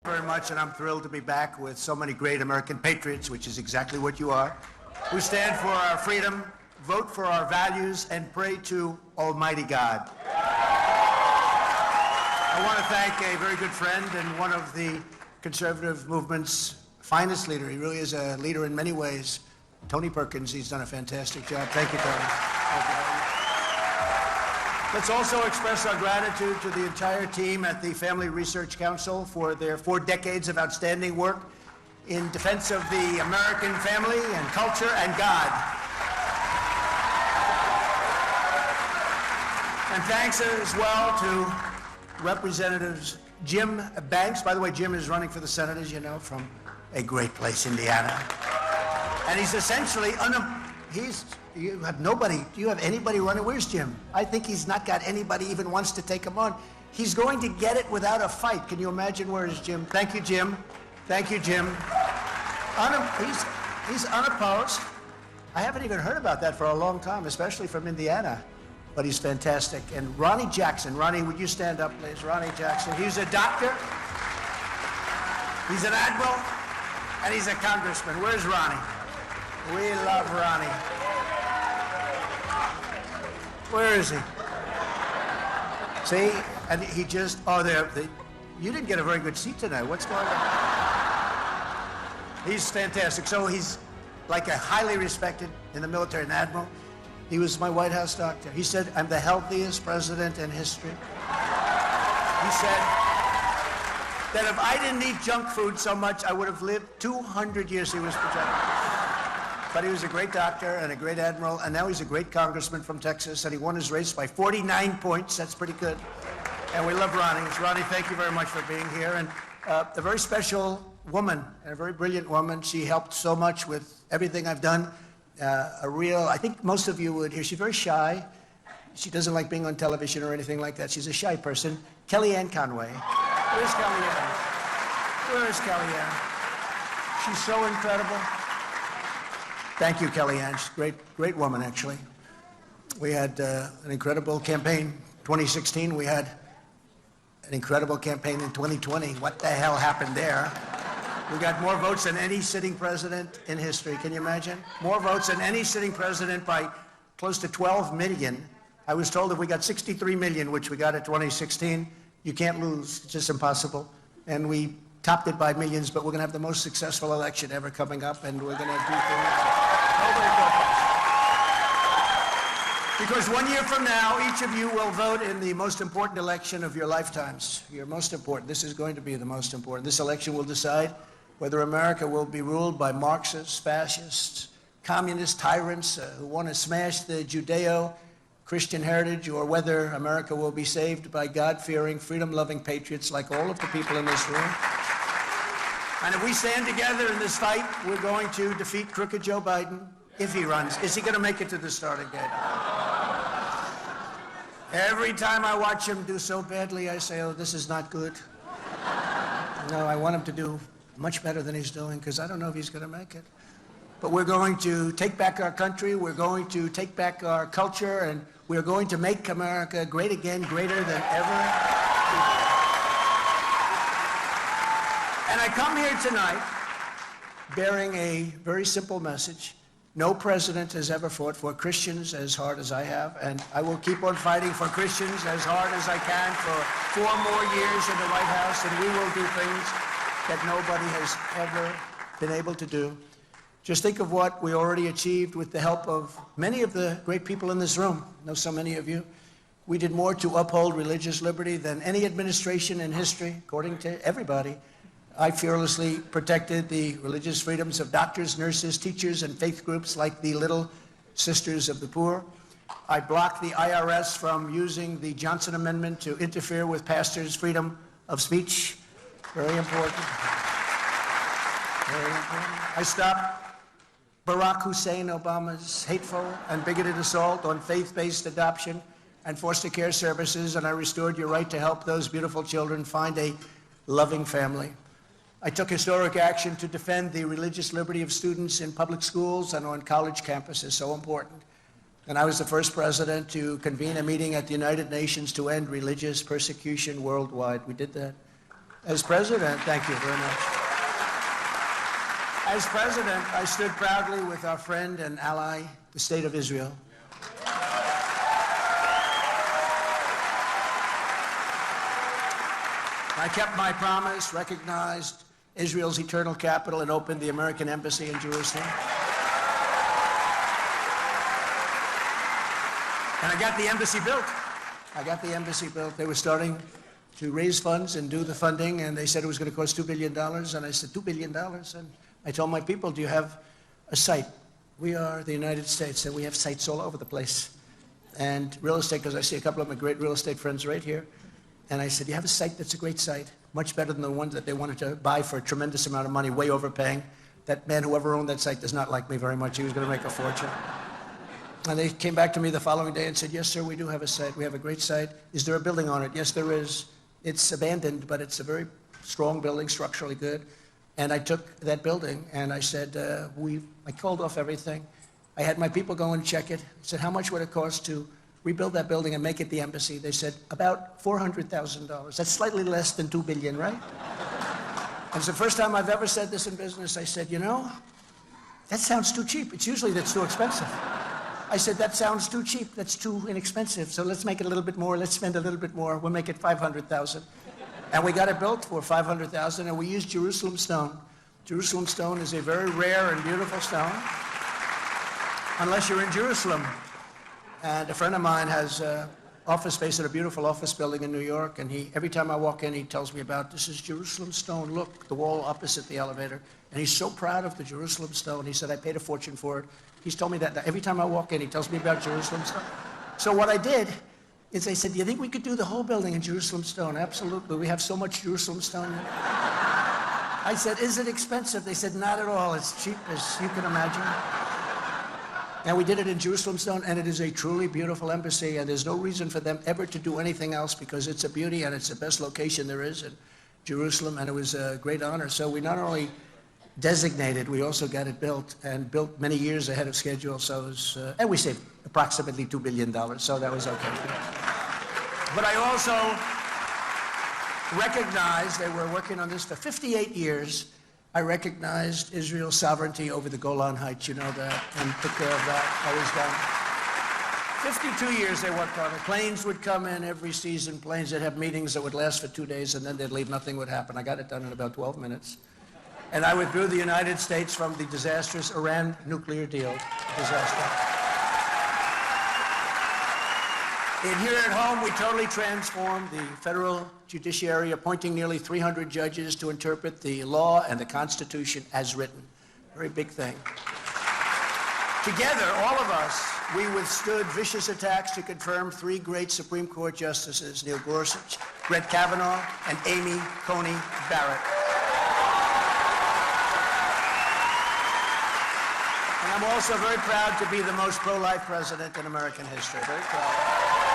Very much, and I'm thrilled to be back with so many great American patriots, which is exactly what you are, who stand for our freedom, vote for our values, and pray to Almighty God. I want to thank a very good friend and one of the conservative movement's finest leader. He really is a leader in many ways. Tony Perkins, he's done a fantastic job. Thank you, Tony. Thank you. Let's also express our gratitude to the entire team at the Family Research Council for their 4 decades of outstanding work in defense of the American family and culture and God. And thanks as well to Representatives Jim Banks. By the way, Jim is running for the Senate, as you know, from a great place, Indiana. And he's essentially you have nobody. Do you have anybody running? Where's Jim? I think he's not got anybody even wants to take him on. He's going to get it without a fight. Can you imagine? Where is Jim? Thank you, Jim. Thank you, Jim. He's unopposed. I haven't even heard about that for a long time, especially from Indiana. But he's fantastic. And Ronnie Jackson. Ronnie, would you stand up, please? Ronnie Jackson. He's a doctor. He's an admiral. And he's a congressman. Where's Ronnie? We love Ronnie. Where is he? See? And he just, you didn't get a very good seat tonight. What's going on? He's fantastic. So he's like a highly respected in the military, an admiral. He was my White House doctor. He said, I'm the healthiest president in history. He said that if I didn't eat junk food so much, I would have lived 200 years. He was projected. But he was a great doctor and a great admiral, and now he's a great congressman from Texas, and he won his race by 49 points. That's pretty good. And we love Ronnie. Ronnie, thank you very much for being here. And a very special woman, and a very brilliant woman. She helped so much with everything I've done. I think most of you would hear, she's very shy. She doesn't like being on television or anything like that. She's a shy person. Kellyanne Conway. Where's Kellyanne? Where's Kellyanne? She's so incredible. Thank you, Kellyanne. She's a great woman, actually. We had an incredible campaign 2016. We had an incredible campaign in 2020. What the hell happened there? We got more votes than any sitting president in history. Can you imagine? More votes than any sitting president by close to 12 million. I was told if we got 63 million, which we got at 2016, you can't lose. It's just impossible. And we topped it by millions, but we're going to have the most successful election ever coming up, and we're going to do things. Because 1 year from now, each of you will vote in the most important election of your lifetimes. Your most important. This is going to be the most important. This election will decide whether America will be ruled by Marxists, fascists, communist tyrants who want to smash the Judeo-Christian heritage, or whether America will be saved by God-fearing, freedom-loving patriots like all of the people in this room. And if we stand together in this fight, we're going to defeat crooked Joe Biden if he runs. Is he going to make it to the starting gate? Every time I watch him do so badly, I say, oh, this is not good. No, I want him to do much better than he's doing, because I don't know if he's going to make it. But we're going to take back our country, we're going to take back our culture, and we're going to make America great again, greater than ever. And I come here tonight bearing a very simple message. No president has ever fought for Christians as hard as I have, and I will keep on fighting for Christians as hard as I can for 4 more years in the White House, and we will do things that nobody has ever been able to do. Just think of what we already achieved with the help of many of the great people in this room. I know so many of you. We did more to uphold religious liberty than any administration in history, according to everybody. I fearlessly protected the religious freedoms of doctors, nurses, teachers, and faith groups like the Little Sisters of the Poor. I blocked the IRS from using the Johnson Amendment to interfere with pastors' freedom of speech. Very important. Very important. I stopped Barack Hussein Obama's hateful and bigoted assault on faith-based adoption and foster care services, and I restored your right to help those beautiful children find a loving family. I took historic action to defend the religious liberty of students in public schools and on college campuses, so important. And I was the first president to convene a meeting at the United Nations to end religious persecution worldwide. We did that. As president, thank you very much. As president, I stood proudly with our friend and ally, the State of Israel. I kept my promise, recognized Israel's eternal capital, and opened the American embassy in Jerusalem. And I got the embassy built. They were starting to raise funds and do the funding, and they said it was going to cost $2 billion. And I said, $2 billion? And I told my people, do you have a site? We are the United States, and we have sites all over the place. And real estate, because I see a couple of my great real estate friends right here. And I said, you have a site that's a great site, much better than the one that they wanted to buy for a tremendous amount of money, way overpaying. That man, whoever owned that site, does not like me very much. He was going to make a fortune. And they came back to me the following day and said, yes, sir, we do have a site. We have a great site. Is there a building on it? Yes, there is. It's abandoned, but it's a very strong building, structurally good. And I took that building, and I said, I called off everything. I had my people go and check it. I said, how much would it cost to rebuild that building and make it the embassy? They said, about $400,000. That's slightly less than $2 billion, right? And it's the first time I've ever said this in business. I said, you know, that sounds too cheap. It's usually that's too expensive. I said, that sounds too cheap. That's too inexpensive. So let's make it a little bit more. Let's spend a little bit more. We'll make it $500,000. And we got it built for $500,000, and we used Jerusalem stone. Jerusalem stone is a very rare and beautiful stone, unless you're in Jerusalem. And a friend of mine has office space at a beautiful office building in New York, and every time I walk in, he tells me about, this is Jerusalem stone. Look, the wall opposite the elevator. And he's so proud of the Jerusalem stone. He said, I paid a fortune for it. He's told me that every time I walk in, he tells me about Jerusalem stone. So what I did is I said, do you think we could do the whole building in Jerusalem stone? Absolutely. We have so much Jerusalem stone. I said, is it expensive? They said, not at all. It's cheap as you can imagine. And we did it in Jerusalem stone, and it is a truly beautiful embassy, and there's no reason for them ever to do anything else because it's a beauty and it's the best location there is in Jerusalem, and it was a great honor. So we not only designated, we also got it built, and built many years ahead of schedule. So it was, and we saved approximately $2 billion, so that was okay. But I also recognized they were working on this for 58 years. I recognized Israel's sovereignty over the Golan Heights, you know that, and took care of that, always done. 52 years they worked on it. Planes would come in every season, planes that have meetings that would last for 2 days, and then they'd leave, nothing would happen. I got it done in about 12 minutes. And I withdrew the United States from the disastrous Iran nuclear deal. Disaster. And here at home, we totally transformed the federal judiciary, appointing nearly 300 judges to interpret the law and the Constitution as written. Very big thing. Together, all of us, we withstood vicious attacks to confirm 3 great Supreme Court justices, Neil Gorsuch, Brett Kavanaugh, and Amy Coney Barrett. And I'm also very proud to be the most pro-life president in American history. Very proud.